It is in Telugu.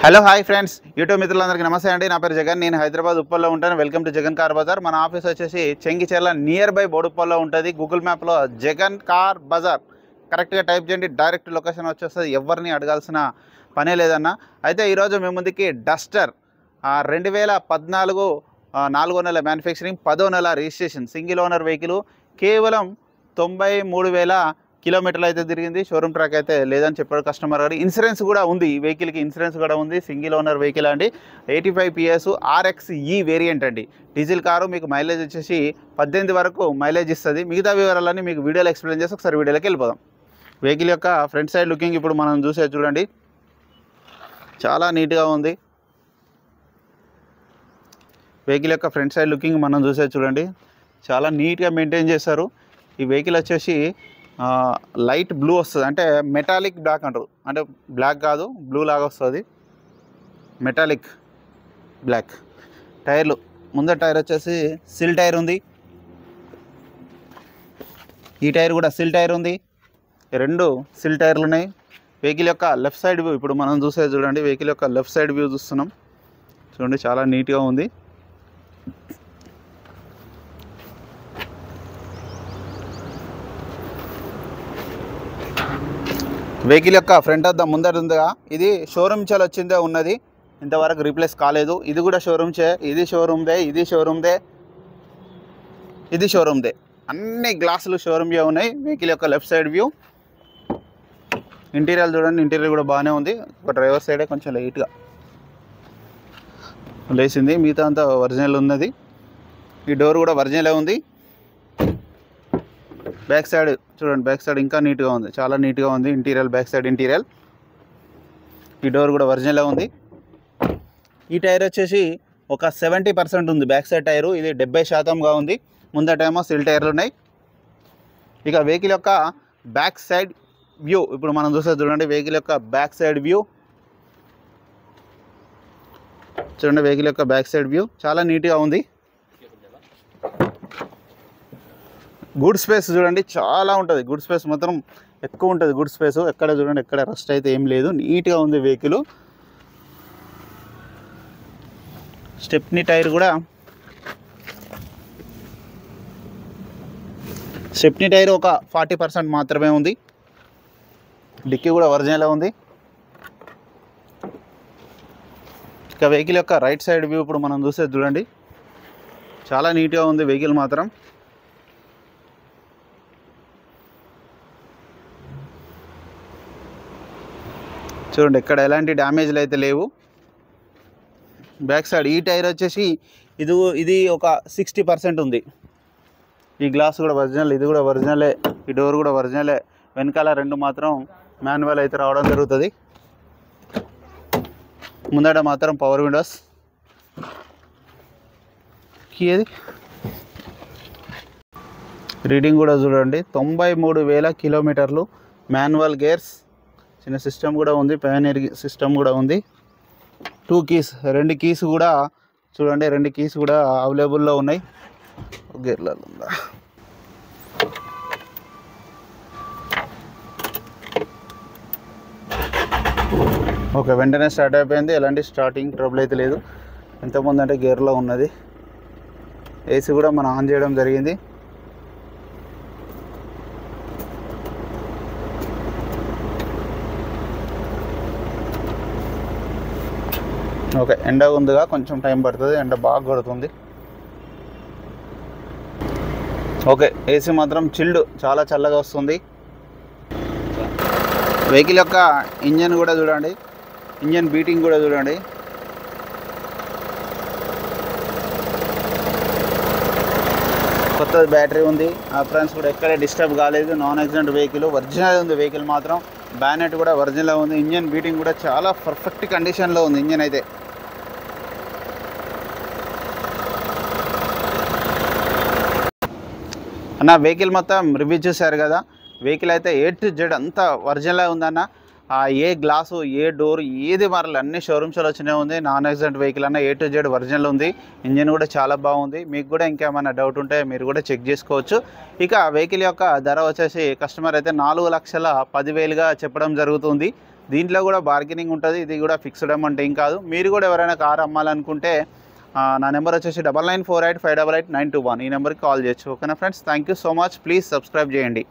హలో హాయ్ ఫ్రెండ్స్, యూట్యూబ్ మిత్రులందరికీ నమస్తే అండి. నా పేరు జగన్. నేను హైదరాబాద్ ఉప్పల్లో ఉంటాను. Welcome to Jagan car Bazaar. మన ఆఫీస్ వచ్చేసి చెంగిచెర్ల నియర్ బై బోడుప్పల్లో ఉంటుంది. గూగుల్ మ్యాప్లో జగన్ కార్ బజార్ కరెక్ట్గా టైప్ చేయండి, డైరెక్ట్ లొకేషన్ వచ్చేస్తుంది. ఎవరిని అడగాల్సిన పనే లేదన్న. అయితే ఈరోజు మేము ముందుకి డస్టర్ 2014 4వ నెల మ్యానుఫ్యాక్చరింగ్, 10వ నెల రిజిస్ట్రేషన్, సింగిల్ ఓనర్ వెహికల్, కేవలం 93,000 కిలోమీటర్లు అయితే తిరిగింది. షోరూమ్ ట్రాక్ అయితే లేదని చెప్పాడు కస్టమర్ గారు. ఇన్సూరెన్స్ కూడా ఉంది, ఈ వెహికల్కి ఇన్సూరెన్స్ కూడా ఉంది. సింగిల్ ఓనర్ వెహికల్ అండి. 85 PS RXE వేరియంట్ అండి. Diesel car. మీకు మైలేజ్ వచ్చేసి 18 వరకు మైలేజ్ ఇస్తుంది. మిగతా వివరాలన్నీ మీకు వీడియోలో ఎక్స్ప్లెయిన్ చేసి ఒకసారి వీడియోలోకి వెళ్ళిపోదాం. వెహికల్ యొక్క ఫ్రంట్ సైడ్ లుకింగ్ ఇప్పుడు మనం చూసేది చూడండి, చాలా నీట్గా ఉంది. వెహికల్ యొక్క ఫ్రంట్ సైడ్ లుకింగ్ మనం చూసేది చూడండి, చాలా నీట్గా మెయింటైన్ చేశారు. ఈ వెహికల్ వచ్చేసి లైట్ బ్లూ వస్తుంది, అంటే మెటాలిక్ బ్లాక్ అంటారు. అంటే బ్లాక్ కాదు, బ్లూ లాగా వస్తుంది, మెటాలిక్ బ్లాక్. టైర్లు, ముందర టైర్ వచ్చేసి సిల్ టైర్ ఉంది, ఈ టైర్ కూడా సిల్ టైర్ ఉంది, రెండు సిల్ టైర్లు ఉన్నాయి. వెహికల్ యొక్క లెఫ్ట్ సైడ్ వ్యూ ఇప్పుడు మనం చూసేది చూడండి, వెహికల్ యొక్క లెఫ్ట్ సైడ్ వ్యూ చూస్తున్నాం చూడండి, చాలా నీట్గా ఉంది. వెహికల్ యొక్క ఫ్రంట్ అద్దం ముందర ఉందిగా, ఇది షోరూమ్ చేలు వచ్చిందే ఉన్నది, ఇంతవరకు రీప్లేస్ కాలేదు. ఇది కూడా షోరూమ్ చే, ఇది షోరూమ్దే, ఇది షోరూమ్దే, ఇది షోరూమ్దే. అన్ని గ్లాసులు షోరూమ్యే ఉన్నాయి. వెహికల్ యొక్క లెఫ్ట్ సైడ్ వ్యూ. ఇంటీరియర్ చూడండి, ఇంటీరియర్ కూడా బాగానే ఉంది. ఒక డ్రైవర్ సైడే కొంచెం లైట్గా లేచింది, మిగతా అంతా ఒరిజినల్ ఉన్నది. ఈ డోర్ కూడా ఒరిజినలే ఉంది. బ్యాక్ సైడ్ చూడండి, బ్యాక్ సైడ్ ఇంకా నీట్గా ఉంది, చాలా నీట్గా ఉంది. Interior, back side interior. ఈ డోర్ కూడా ఒరిజినలే ఉంది. ఈ టైర్ వచ్చేసి ఒక 70% ఉంది బ్యాక్ సైడ్ టైరు, ఇది 70%గా ఉంది. ముందటేమో సిల్ టైర్లు ఉన్నాయి. ఇక వెహికల్ యొక్క బ్యాక్ సైడ్ వ్యూ ఇప్పుడు మనం చూస్తే చూడండి, వెహికల్ యొక్క బ్యాక్ సైడ్ వ్యూ చూడండి. వెహికల్ యొక్క బ్యాక్ సైడ్ వ్యూ చాలా నీట్గా ఉంది. గుడ్ స్పేస్ చూడండి, చాలా ఉంటుంది. గుడ్ స్పేస్ మాత్రం ఎక్కువ ఉంటుంది. గుడ్ స్పేస్ ఎక్కడ చూడండి, ఎక్కడ రస్ట్ అయితే ఏం లేదు, నీట్గా ఉంది వెహికల్. స్టెప్నీ టైర్ కూడా, స్టెప్నీ టైర్ ఒక 40% మాత్రమే ఉంది. డిక్కీ కూడా ఒరిజినల్ ఉంది. ఇక వెహికల్ యొక్క రైట్ సైడ్ వ్యూ ఇప్పుడు మనం చూసేది చూడండి, చాలా నీట్గా ఉంది వెహికల్ మాత్రం. చూడండి, ఎక్కడ ఎలాంటి డ్యామేజ్లు అయితే లేవు. బ్యాక్ సైడ్ ఈ టైర్ వచ్చేసి ఇది ఒక 60% ఉంది. ఈ గ్లాస్ కూడా ఒరిజినల్, ఇది కూడా ఒరిజినలే, ఈ డోర్ కూడా ఒరిజినలే. వెనకాల రెండు మాత్రం మాన్యువల్ అయితే రావడం జరుగుతుంది. ముందట మాత్రం పవర్ విండోస్. ఏది రీడింగ్ కూడా చూడండి, 93,000 కిలోమీటర్లు. మాన్యువల్ గేర్స్, చిన్న సిస్టమ్ కూడా ఉంది, పయనీర్ సిస్టమ్ కూడా ఉంది. 2 కీస్, 2 కీస్ కూడా చూడండి, 2 కీస్ కూడా అవైలబుల్లో ఉన్నాయి. గేర్లలో ఉందా, ఓకే, వెంటనే స్టార్ట్ అయిపోయింది. ఎలాంటి స్టార్టింగ్ ట్రబుల్ అయితే లేదు. ఎంతమంది అంటే గేర్లో ఉన్నది. ఏసీ కూడా మనం ఆన్ చేయడం జరిగింది. ఓకే, ఎండ ఉందిగా, కొంచెం టైం పడుతుంది, ఎండ బాగా కొడుతుంది. ఓకే, ఏసీ మాత్రం చిల్డ్, చాలా చల్లగా వస్తుంది. వెహికల్ యొక్క ఇంజన్ కూడా చూడండి, ఇంజన్ బీటింగ్ కూడా చూడండి. కొత్త బ్యాటరీ ఉంది. అప్రాన్స్ కూడా ఎక్కడ డిస్టర్బ్ కాలేదు. నాన్ యాక్సిడెంట్ వెహికల్, ఒరిజినల్ ఉంది వెహికల్ మాత్రం. బ్యానెట్ కూడా ఒరిజినల్ ఉంది. ఇంజన్ బీటింగ్ కూడా చాలా పర్ఫెక్ట్ కండిషన్లో ఉంది ఇంజన్ అయితే. అన్న వెహికల్ మొత్తం రివ్యూ చూశారు కదా. వెహికల్ అయితే A to Z అంతా ఒరిజినల్ ఉందన్న. ఏ గ్లాసు, ఏ డోర్, ఏది మారలు అన్ని షోరూమ్స్లో వచ్చినే ఉంది. నాన్ యాక్సిడెంట్ వెహికల్ అన్న A to Z ఒరిజినల్ ఉంది. ఇంజిన్ కూడా చాలా బాగుంది. మీకు కూడా ఇంకేమైనా డౌట్ ఉంటే మీరు కూడా చెక్ చేసుకోవచ్చు. ఇక వెహికల్ యొక్క ధర వచ్చేసి కస్టమర్ అయితే 4,10,000గా చెప్పడం జరుగుతుంది. దీంట్లో కూడా బార్గెనింగ్ ఉంటుంది. ఇది కూడా ఫిక్స్డ్ అమౌంట్ ఏం కాదు. మీరు కూడా ఎవరైనా కార్ అమ్మాలనుకుంటే నా నెంబర్ వచ్చేసి 9948588921 ఈ నెంబర్కి కాల్ చేయొచ్చు. ఓకేనా friends, thank you so much. Please subscribe చేయండి.